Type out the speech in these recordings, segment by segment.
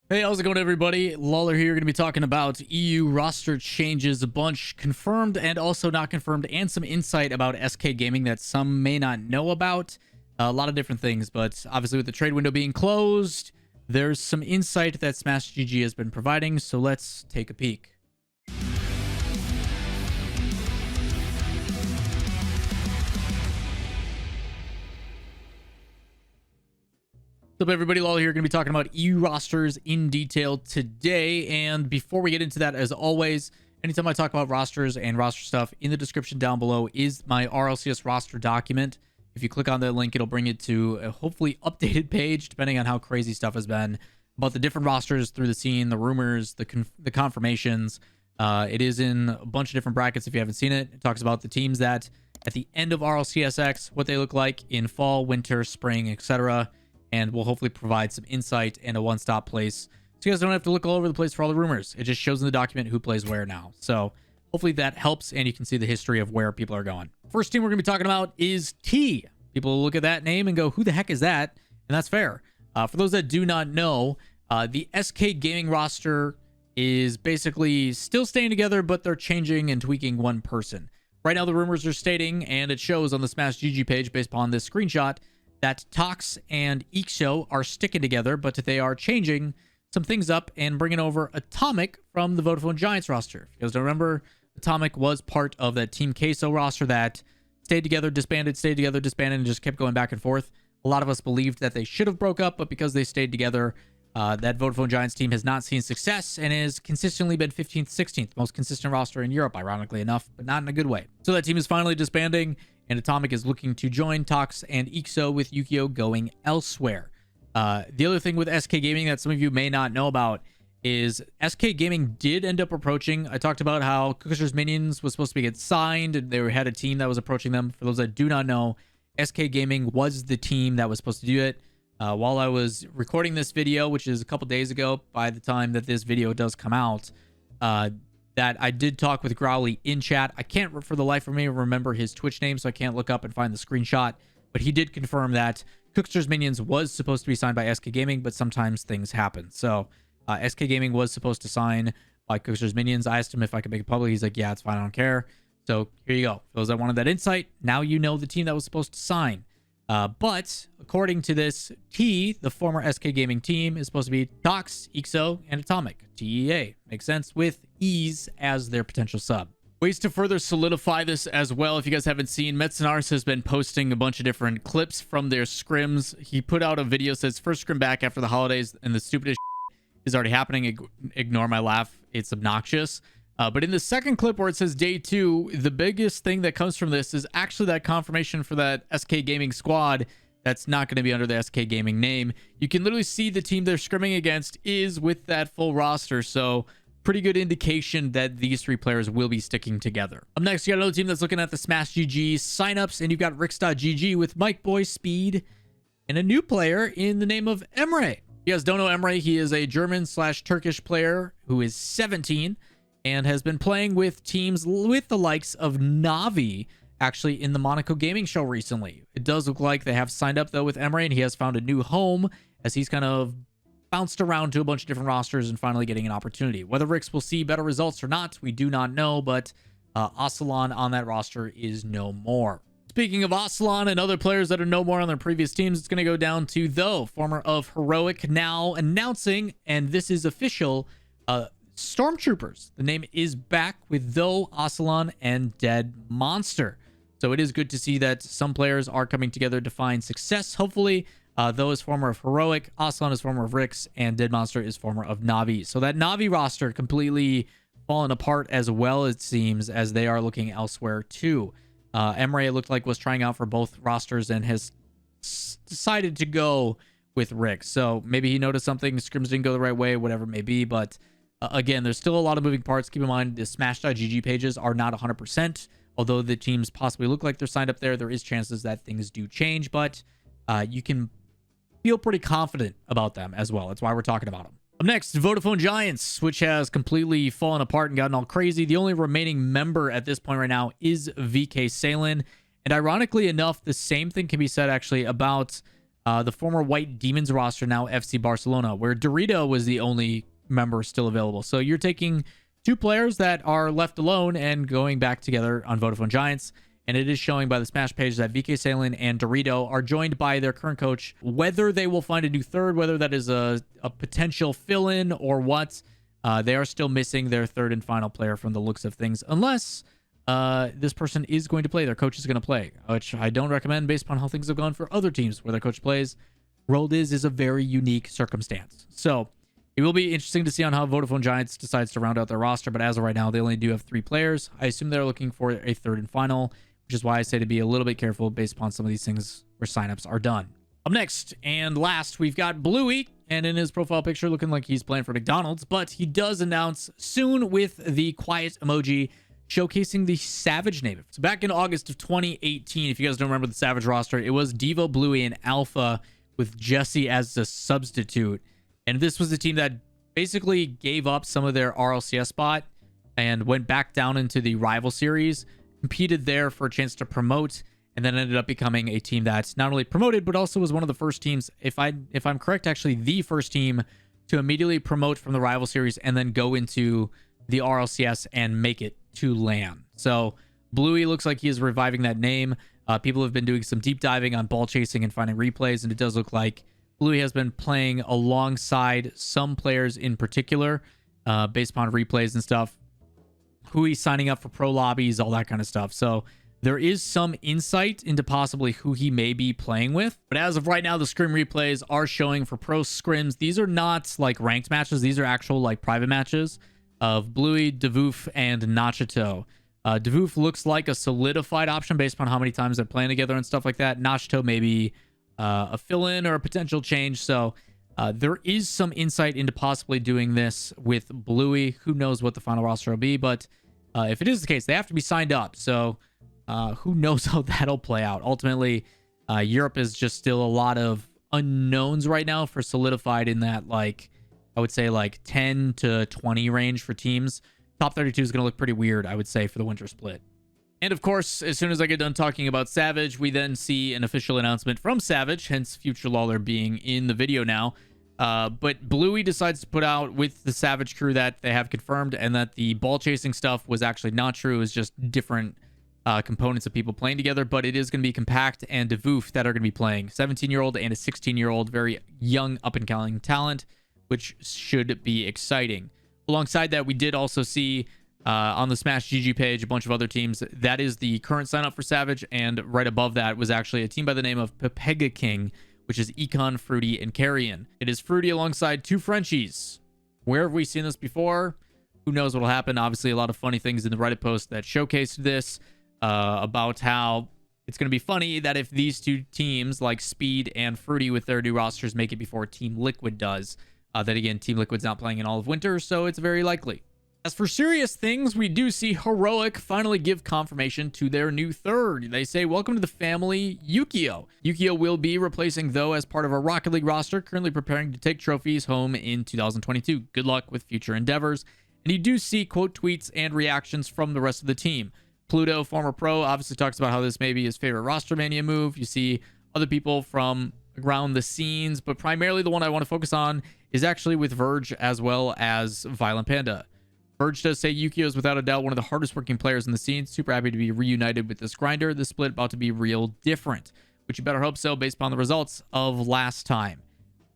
Hey, how's it going, everybody? Lawler here. Going to be talking about EU roster changes, a bunch confirmed and also not confirmed, and some insight about SKGaming that some may not know about. A lot of different things, but obviously with the trade window being closed, there's some insight that SKGG has been providing, so let's take a peek. What's up, everybody? Lawler here. Going to be talking about EU rosters in detail today. And before we get into that, as always, anytime I talk about rosters and roster stuff, in the description down below is my RLCS roster document. If you click on that link, it'll bring it to a hopefully updated page, depending on how crazy stuff has been, about the different rosters through the scene, the rumors, the confirmations. It is in a bunch of different brackets if you haven't seen it. It talks about the teams that at the end of RLCSX, what they look like in fall, winter, spring, etc., and we'll hopefully provide some insight and a one-stop place so you guys don't have to look all over the place for all the rumors. It just shows in the document who plays where now. So hopefully that helps, and you can see the history of where people are going. First team we're going to be talking about is T. People look at that name and go, who the heck is that? And that's fair. For those that do not know, the SKGaming roster is basically still staying together, but they're changing and tweaking one person. Right now the rumors are stating, and it shows on the SKGG page based upon this screenshot, that Tox and Yukeo are sticking together, but they are changing some things up and bringing over Atomic from the Vodafone Giants roster. If you guys don't remember, Atomic was part of that Team Queso roster that stayed together, disbanded, stayed together, disbanded, and just kept going back and forth. A lot of us believed that they should have broke up, but because they stayed together, that Vodafone Giants team has not seen success and has consistently been 15th, 16th, most consistent roster in Europe, ironically enough, but not in a good way. So that team is finally disbanding, and Atomic is looking to join Tox and Yukeo, with Yukeo going elsewhere. The other thing with SKGaming that some of you may not know about is SKGaming did end up approaching. I talked about how Cooker's Minions was supposed to get signed, and they had a team that was approaching them. For those that do not know, SKGaming was the team that was supposed to do it. While I was recording this video, which is a couple days ago, by the time that this video does come out, that I did talk with Growly in chat. I can't for the life of me remember his Twitch name, so I can't look up and find the screenshot, but he did confirm that Cookster's Minions was supposed to be signed by SKGaming, but sometimes things happen. So SKGaming was supposed to sign by Cookster's Minions. I asked him if I could make it public. He's like, yeah, it's fine, I don't care. So here you go. For those that wanted that insight, now you know the team that was supposed to sign. But according to this, T, the former SKGaming team, is supposed to be Tox, Yukeo, and Atomic. TEA. Makes sense, with Ease as their potential sub. Ways to further solidify this as well, if you guys haven't seen, Metzenars has been posting a bunch of different clips from their scrims. He put out a video that says first scrim back after the holidays, and the stupidest is already happening. Ignore my laugh. It's obnoxious. But in the second clip where it says day 2, the biggest thing that comes from this is actually that confirmation for that SKGaming squad that's not going to be under the SKGaming name. You can literally see the team they're scrimming against is with that full roster, so pretty good indication that these 3 players will be sticking together. Up next, you got another team that's looking at the SKGG signups, and you've got RixGG with Mike Boy Speed and a new player in the name of Emre. You guys don't know Emre. He is a German/Turkish player who is 17 and has been playing with teams with the likes of Navi, actually in the Monaco Gaming Show recently. It does look like they have signed up, though, with Emre, and he has found a new home as he's kind of bounced around to a bunch of different rosters and finally getting an opportunity. Whether Rix will see better results or not, we do not know, but Aslan on that roster is no more. Speaking of Aslan and other players that are no more on their previous teams, it's going to go down to Though, former of Heroic, now announcing, and this is official, Stormtroopers. The name is back with Though, Aslan, and Dead Monster. So it is good to see that some players are coming together to find success, hopefully. Though is former of Heroic, Aslan is former of Rix, and Dead Monster is former of Navi. So that Navi roster completely fallen apart as well, it seems, as they are looking elsewhere too. Emre, it looked like, was trying out for both rosters and has decided to go with Rix. So maybe he noticed something, scrims didn't go the right way, whatever it may be, but again, there's still a lot of moving parts. Keep in mind, the Smash.gg pages are not 100%. Although the teams possibly look like they're signed up there is chances that things do change, but you can feel pretty confident about them as well. That's why we're talking about them. Up next, Vodafone Giants, which has completely fallen apart and gotten all crazy. The only remaining member at this point right now is VK Salen. And ironically enough, the same thing can be said actually about The former White Demons roster, now FC Barcelona, where Dorito was the only member still available. So you're taking two players that are left alone and going back together on Vodafone Giants. And it is showing by the Smash page that VK Salen and Dorito are joined by their current coach. Whether they will find a new third, whether that is a potential fill-in or what, they are still missing their third and final player from the looks of things, unless this person is going to play. Their coach is going to play, which I don't recommend based upon how things have gone for other teams where their coach plays. Rolled is a very unique circumstance. So it will be interesting to see on how Vodafone Giants decides to round out their roster. But as of right now, they only do have 3 players. I assume they're looking for a third and final, which is why I say to be a little bit careful based upon some of these things where signups are done. Up next and last, we've got Bluey, and in his profile picture looking like he's playing for McDonald's, but he does announce soon with the quiet emoji showcasing the Savage native. So back in August of 2018, if you guys don't remember the Savage roster, it was Devo, Bluey, and Alpha with Jesse as a substitute. And this was the team that basically gave up some of their RLCS spot and went back down into the rival series, competed there for a chance to promote, and then ended up becoming a team that's not only promoted, but also was one of the first teams, if I'm correct, actually the first team to immediately promote from the rival series and then go into the RLCS and make it to LAN. So Bluey looks like he is reviving that name. People have been doing some deep diving on ball chasing and finding replays, and it does look like Bluey has been playing alongside some players in particular, based upon replays and stuff, who he's signing up for pro lobbies, all that kind of stuff. So there is some insight into possibly who he may be playing with. But as of right now, the scrim replays are showing for pro scrims. These are not like ranked matches. These are actual like private matches of Bluey, Devoof, and Nachito. Devoof looks like a solidified option based upon how many times they're playing together and stuff like that. Nachito maybe a fill-in or a potential change. So there is some insight into possibly doing this with Bluey. Who knows what the final roster will be, but if it is the case, they have to be signed up. So who knows how that'll play out. Ultimately, Europe is just still a lot of unknowns right now for solidified in that, like, I would say like 10 to 20 range for teams. Top 32 is going to look pretty weird, I would say, for the winter split. And of course, as soon as I get done talking about Savage, we then see an official announcement from Savage, hence future Lawler being in the video now. But Bluey decides to put out with the Savage crew that they have confirmed, and that the ball chasing stuff was actually not true. It was just different components of people playing together, but it is going to be Compact and Devoof that are going to be playing. 17-year-old and a 16-year-old, very young up-and-coming talent, which should be exciting. Alongside that, we did also see on the Smash GG page a bunch of other teams. That is the current sign up for Savage, and right above that was actually a team by the name of Pepega King, which is Econ, Fruity, and Carrion. It is Fruity alongside 2 Frenchies. Where have we seen this before? Who knows what will happen? Obviously, a lot of funny things in the Reddit post that showcased this, about how it's going to be funny that if these two teams, like Speed and Fruity with their new rosters, make it before Team Liquid does, that again, Team Liquid's not playing in all of winter, so it's very likely. As for serious things, we do see Heroic finally give confirmation to their new third. They say, welcome to the family, Yukeo. Yukeo will be replacing Though as part of our Rocket League roster, currently preparing to take trophies home in 2022. Good luck with future endeavors. And you do see quote tweets and reactions from the rest of the team. Pluto, former pro, obviously talks about how this may be his favorite roster mania move. You see other people from around the scenes, but primarily the one I want to focus on is actually with Verge as well as Violent Panda. Verge does say Yukeo is without a doubt one of the hardest working players in the scene. Super happy to be reunited with this grinder. This split about to be real different, which you better hope so based upon the results of last time.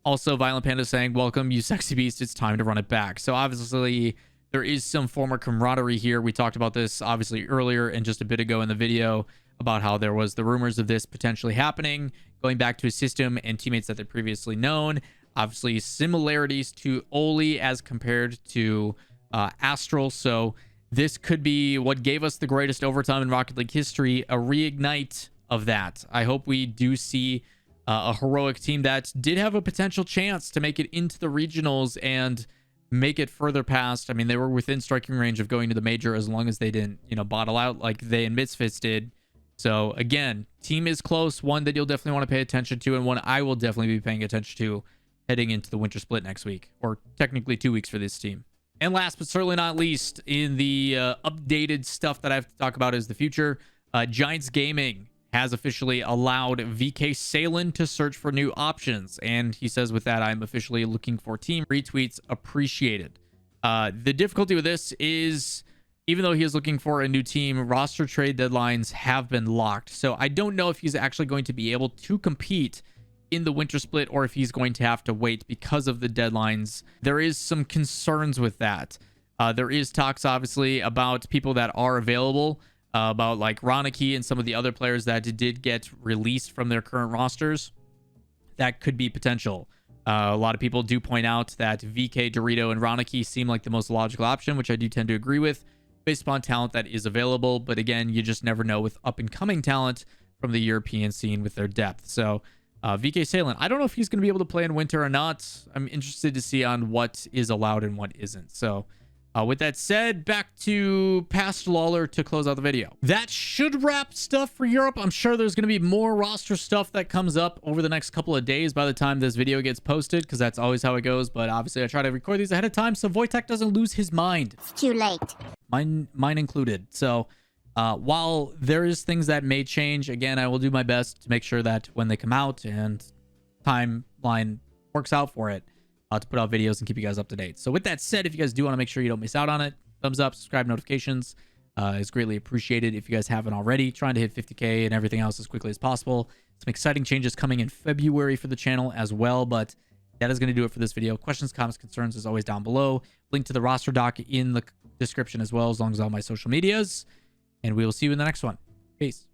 Also, Violent Panda saying, welcome, you sexy beast. It's time to run it back. So obviously there is some former camaraderie here. We talked about this obviously earlier and just a bit ago in the video about how there was the rumors of this potentially happening, going back to a system and teammates that they'd previously known. Obviously similarities to Oli as compared to Astral. So this could be what gave us the greatest overtime in Rocket League history, a reignite of that. I hope we do see a Heroic team that did have a potential chance to make it into the regionals and make it further past. I mean, they were within striking range of going to the major as long as they didn't, bottle out like they and Misfits did. So again, team is close, one that you'll definitely want to pay attention to, and one I will definitely be paying attention to heading into the winter split next week, or technically 2 weeks for this team. And last but certainly not least, in the updated stuff that I have to talk about is the future. Giants Gaming has officially allowed VK Salen to search for new options. And he says, with that, I'm officially looking for team retweets appreciated. The difficulty with this is, even though he is looking for a new team, roster trade deadlines have been locked. So I don't know if he's actually going to be able to compete in the winter split or if he's going to have to wait because of the deadlines. There is some concerns with that. There is talks, obviously, about people that are available, about like Ronicky and some of the other players that did get released from their current rosters. That could be potential. A lot of people do point out that VK, Dorito, and Ronicky seem like the most logical option, which I do tend to agree with, based upon talent that is available. But again, you just never know with up-and-coming talent from the European scene with their depth. So VK Salen, I don't know if he's going to be able to play in winter or not. I'm interested to see on what is allowed and what isn't. So with that said, back to past Lawler to close out the video. That should wrap stuff for Europe. I'm sure there's going to be more roster stuff that comes up over the next couple of days by the time this video gets posted, because that's always how it goes. But obviously, I try to record these ahead of time so Wojtek doesn't lose his mind. It's too late. Mine included. So while there is things that may change, again, I will do my best to make sure that when they come out and timeline works out for it, to put out videos and keep you guys up to date. So with that said, if you guys do want to make sure you don't miss out on it, thumbs up, subscribe, notifications is greatly appreciated. If you guys haven't already, trying to hit 50K and everything else as quickly as possible. Some exciting changes coming in February for the channel as well, but that is going to do it for this video. Questions, comments, concerns, as always, down below. Link to the roster doc in the description as well, as long as all my social medias. And we will see you in the next one. Peace.